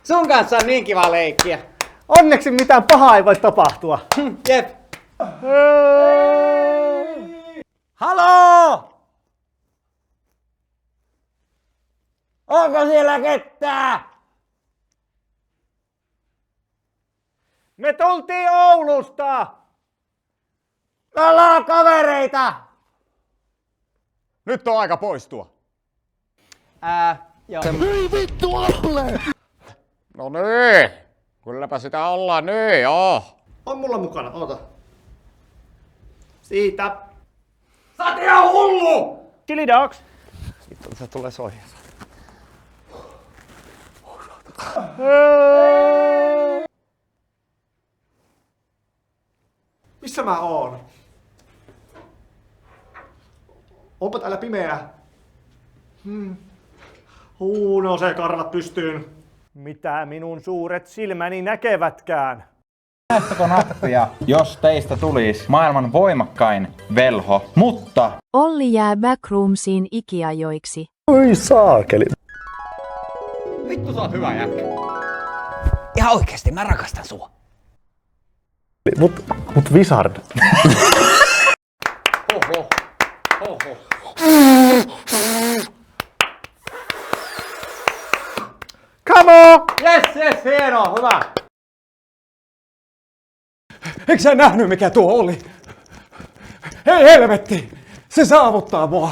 Sun kanssa on niin kiva leikkiä. Onneksi mitään pahaa ei voi tapahtua. Jep. Haloo! Onko siellä ketään? Me tultiin Oulusta! Me ollaan kavereita! Nyt on aika poistua. Joo. Hyi vittu Apple! No niin. Kylläpä sitä ollaan niin, joo. On mulla mukana, oota. Siitä. Sä oot ihan hullu! Chili dogs. Vittu, se tulee soihin. Missä mä oon? Onpa täällä pimeää. Nousee karvat pystyyn. Mitä minun suuret silmäni näkevätkään? Näettekö nappia, jos teistä tulisi maailman voimakkain velho, mutta Olli jää backroomsiin ikiajoiksi. Oi saakeli. Vittu sä oot hyvä jätkä. Ihan oikeesti, mä rakastan sua. Mut Wizard. Oho. Oho. Come on! Yes, hienoa, hyvä. Eikö sä nähnyt mikä tuo oli? Hei helvetti! Se saavuttaa mua!